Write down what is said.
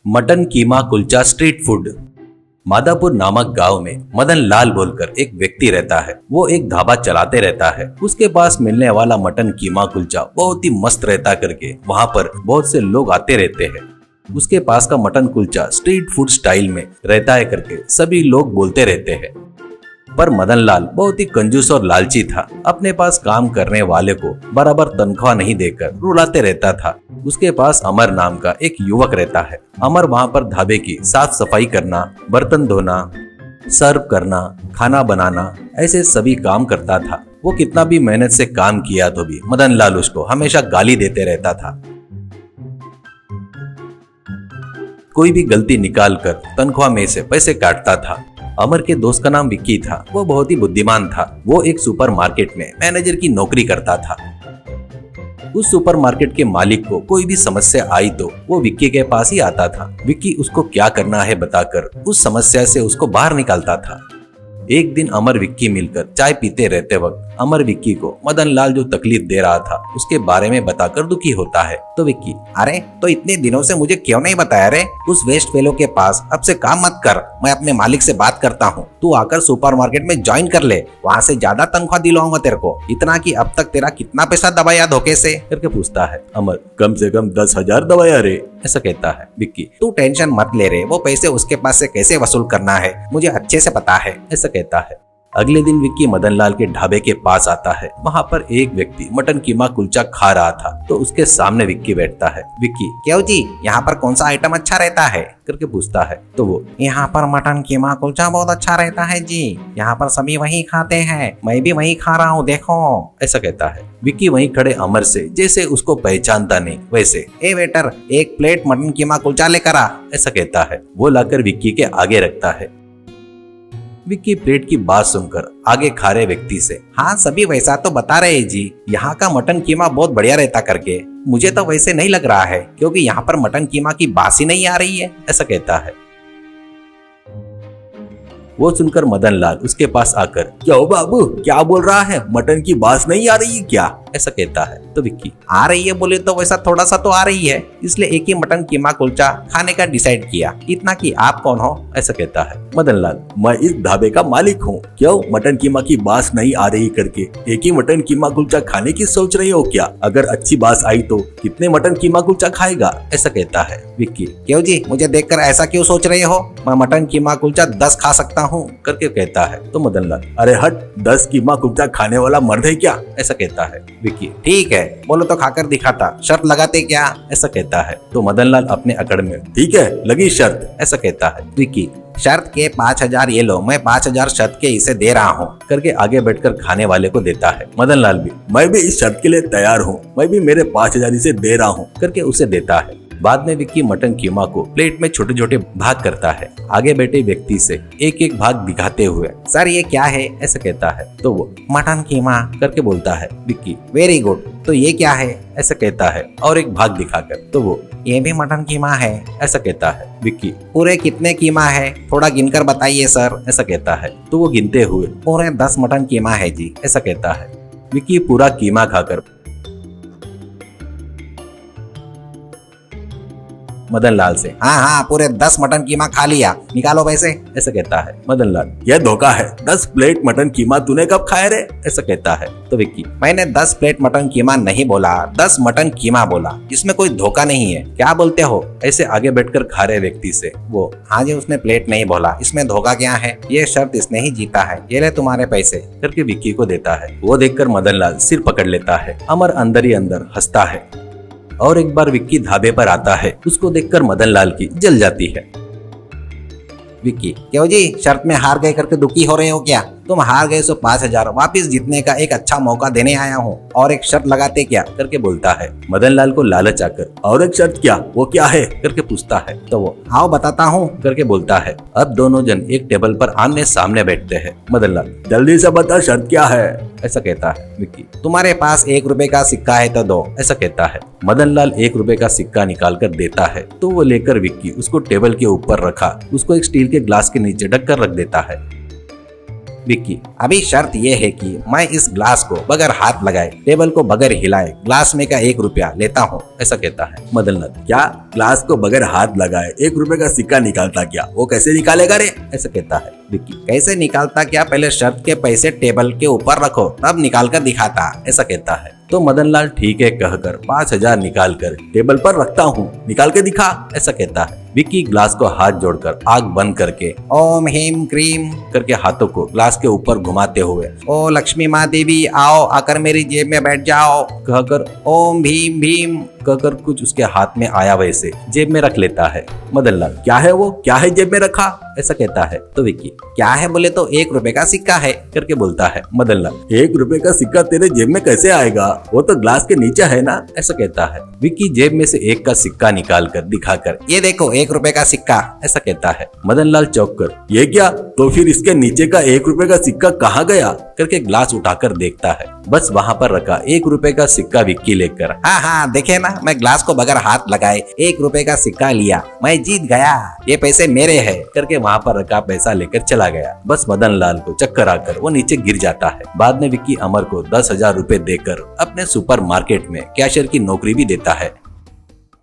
Mutton कीमा kulcha street food. Madhapur नामक गांव में मदन लाल बोलकर एक व्यक्ति रहता है। वो एक ढाबा चलाते रहता है। उसके पास मिलने वाला मटन कीमा कुलचा बहुत ही मस्त रहता करके वहाँ पर बहुत से लोग आते रहते हैं। उसके पास का mutton kulcha street food style में रहता है करके सभी लोग बोलते रहते हैं। पर मदन लाल बहुत ही कंजूस और लालची था। अपने पास काम करने वाले को बराबर तनख्वाह नहीं देकर रुलाते रहता था। उसके पास अमर नाम का एक युवक रहता है। अमर वहाँ पर ढाबे की साफ सफाई करना, बर्तन धोना, सर्व करना, खाना बनाना, ऐसे सभी काम करता था। वो कितना भी मेहनत से काम किया तो भी मदन लाल उसको हमेशा गाली देते रहता था। कोई भी गलती निकाल कर तनख्वाह में से पैसे काटता था। अमर के दोस्त का नाम विक्की था। वो बहुत ही बुद्धिमान था। वो एक सुपरमार्केट में मैनेजर की नौकरी करता था। उस सुपरमार्केट के मालिक को कोई भी समस्या आई तो वो विक्की के पास ही आता था। विक्की उसको क्या करना है बताकर उस समस्या से उसको बाहर निकालता था। एक दिन अमर विक्की मिलकर चाय पीते रहते वक्त अमर विक्की को मदन लाल जो तकलीफ दे रहा था उसके बारे में बताकर दुखी होता है। तो विक्की, अरे तो इतने दिनों से मुझे क्यों नहीं बताया रे? उस वेस्ट फेलो के पास अब से काम मत कर, मैं अपने मालिक से बात करता हूँ, तू आकर सुपरमार्केट में ज्वाइन कर ले, वहाँ से ज्यादा तनख्वाह दिलाऊंगा तेरे को। इतना कि अब तक तेरा कितना पैसा दबाया धोखे से करके पूछता है। अमर, कम से कम 10,000 दबाया रे, ऐसा कहता है। विक्की, तू टेंशन मत ले रे, वो पैसे उसके पास से कैसे वसूल करना है मुझे अच्छे से पता है, ऐसा कहता है। अगले दिन विक्की मदन लाल के ढाबे के पास आता है। वहाँ पर एक व्यक्ति मटन कीमा कुलचा खा रहा था तो उसके सामने विक्की बैठता है। विक्की, क्यों जी, यहाँ पर कौन सा आइटम अच्छा रहता है करके पूछता है। तो वो, यहाँ पर मटन कीमा कुलचा बहुत अच्छा रहता है जी, यहाँ पर सभी वही खाते हैं, मैं भी वही खा रहा हूँ देखो, ऐसा कहता है। विक्की वहीं खड़े अमर से जैसे उसको पहचानता नहीं वैसे, ए वेटर, एक प्लेट मटन कीमा कुलचा लेकर आ, ऐसा कहता है। वो लाकर विक्की के आगे रखता है। विक्की प्लेट की बात सुनकर आगे खा रहे व्यक्ति से, हाँ सभी वैसा तो बता रहे जी, यहाँ का मटन कीमा बहुत बढ़िया रहता करके, मुझे तो वैसे नहीं लग रहा है क्योंकि यहाँ पर मटन कीमा की बास ही नहीं आ रही है, ऐसा कहता है। वो सुनकर मदन लाल उसके पास आकर, क्यों बाबू, क्या बोल रहा है, मटन की बास नहीं आ रही है क्या, ऐसा कहता है। तो विक्की, आ रही है बोले तो वैसा थोड़ा सा तो आ रही है, इसलिए एक ही मटन कीमा कुलचा खाने का डिसाइड किया, इतना कि आप कौन हो, ऐसा कहता है। मदन लाल, मैं इस ढाबे का मालिक हूँ, क्यों मटन कीमा की बास नहीं आ रही करके एक ही मटन कीमा कुलचा खाने की सोच रही हो क्या? अगर अच्छी बास आई तो कितने मटन कीमा कुलचा खाएगा, ऐसा कहता है। विक्की, क्यों जी, मुझे देखकर ऐसा क्यों सोच रहे हो, मैं मटन कीमा कुलचा 10 खा सकता हूँ करके कहता है। तो मदन लाल, अरे हट, 10 कीमा कुलचा खाने वाला मर्द है क्या, ऐसा कहता है। विक्की, ठीक है, बोलो तो खाकर दिखाता, शर्त लगाते क्या, ऐसा कहता है। तो मदन लाल अपने अकड़ में, ठीक है लगी शर्त, ऐसा कहता है। विक्की, शर्त के 5,000 ये लो, मैं 5,000 शर्त के इसे दे रहा हूँ करके आगे बैठकर खाने वाले को देता है। मदन लाल भी, मैं भी इस शर्त के लिए तैयार हूँ, मैं भी मेरे 5,000 इसे दे रहा हूँ करके उसे देता है। बाद में विक्की मटन कीमा को प्लेट में छोटे छोटे भाग करता है। आगे बैठे व्यक्ति से एक एक भाग दिखाते हुए, सर ये क्या है, ऐसा कहता है। तो वो, मटन कीमा करके बोलता है। विक्की, वेरी गुड, तो ये क्या है, ऐसा कहता है और एक भाग दिखाकर। तो वो, ये भी मटन कीमा है, ऐसा कहता है। विक्की, पूरे कितने कीमा है, थोड़ा गिनकर बताइए सर, ऐसा कहता है। तो वो गिनते हुए, पूरे 10 मटन कीमा है जी, ऐसा कहता है। विक्की पूरा कीमा खाकर मदन लाल से, हाँ हाँ पूरे 10 मटन कीमा खा लिया, निकालो पैसे, ऐसा कहता है। मदन लाल, यह धोखा है, 10 प्लेट मटन कीमा तूने कब खाया रे, ऐसा कहता है। तो विक्की, मैंने 10 प्लेट मटन कीमा नहीं बोला, 10 मटन कीमा बोला, इसमें कोई धोखा नहीं है, क्या बोलते हो, ऐसे आगे बैठकर खा रहे व्यक्ति से। वो, हाँ जी उसने प्लेट नहीं बोला, इसमें धोखा क्या है, ये शर्त इसने ही जीता है, ये ले तुम्हारे पैसे करके विक्की को देता है। वो देखकर मदन लाल सिर पकड़ लेता है। अमर अंदर ही अंदर हंसता है। और एक बार विक्की ढाबे पर आता है। उसको देखकर मदन लाल की जल जाती है। विक्की, क्यों जी, शर्त में हार गए करके दुखी हो रहे हो क्या? तुम हार गए सो 5,000 वापिस जीतने का एक अच्छा मौका देने आया हूँ, और एक शर्त लगाते क्या करके बोलता है। मदन लाल को लालच आकर, और एक शर्त क्या, वो क्या है करके पूछता है। तो वो, आओ बताता हूँ करके बोलता है। अब दोनों जन एक टेबल पर आमने सामने बैठते हैं। मदन लाल, जल्दी से बता शर्त क्या है, ऐसा कहता है। विक्की, तुम्हारे पास 1 रुपए का सिक्का है तो दो, ऐसा कहता है। मदन लाल 1 रुपए का सिक्का निकाल कर देता है। तो वो लेकर विक्की उसको टेबल के ऊपर रखा, उसको एक स्टील के ग्लास के नीचे ढककर रख देता है। विक्की, अभी शर्त ये है कि मैं इस ग्लास को बगैर हाथ लगाए, टेबल को बगैर हिलाए, ग्लास में का 1 रुपया लेता हूँ, ऐसा कहता है। मदन लाल, क्या ग्लास को बगैर हाथ लगाए 1 रुपए का सिक्का निकालता क्या? वो कैसे निकालेगा रे? ऐसा कहता है। विक्की, कैसे निकालता क्या? पहले शर्त के पैसे टेबल के ऊपर रखो, तब निकाल कर दिखाता, ऐसा कहता है। तो मदन लाल ठीक है कहकर 5,000 निकाल कर टेबल पर रखता हूँ, निकाल के दिखा, ऐसा कहता है। विक्की ग्लास को हाथ जोड़कर आंख बंद करके ओम हीम क्रीम करके हाथों को ग्लास के ऊपर घुमाते हुए, ओ लक्ष्मी माँ देवी आओ, आकर मेरी जेब में बैठ जाओ कहकर ओम भीम भीम कहकर कुछ उसके हाथ में आया वैसे जेब में रख लेता है। मदन लाल, क्या है वो, क्या है जेब में रखा, ऐसा कहता है। तो विक्की, क्या है बोले तो 1 रुपए का सिक्का है करके बोलता है। मदन लाल, 1 रुपए का सिक्का तेरे जेब में कैसे आएगा? वो तो ग्लास के नीचे है ना, ऐसा कहता है। विक्की जेब में से 1 का सिक्का निकाल कर दिखाकर, ये देखो 1 रुपए का सिक्का, ऐसा कहता है। मदन लाल चौंक कर, ये क्या? तो फिर इसके नीचे का 1 रुपए का सिक्का कहाँ गया करके ग्लास उठाकर देखता है। बस वहाँ पर रखा 1 रुपए का सिक्का विक्की लेकर, हाँ हाँ देखे ना, मैं ग्लास को बगैर हाथ लगाए 1 रुपए का सिक्का लिया, मैं जीत गया, ये पैसे मेरे हैं करके वहाँ पर रखा पैसा लेकर चला गया। बस मदन लाल को चक्कर आकर वो नीचे गिर जाता है। बाद में विक्की अमर को 10,000 रुपए देकर अपने सुपर मार्केट में कैशियर की नौकरी भी देता है।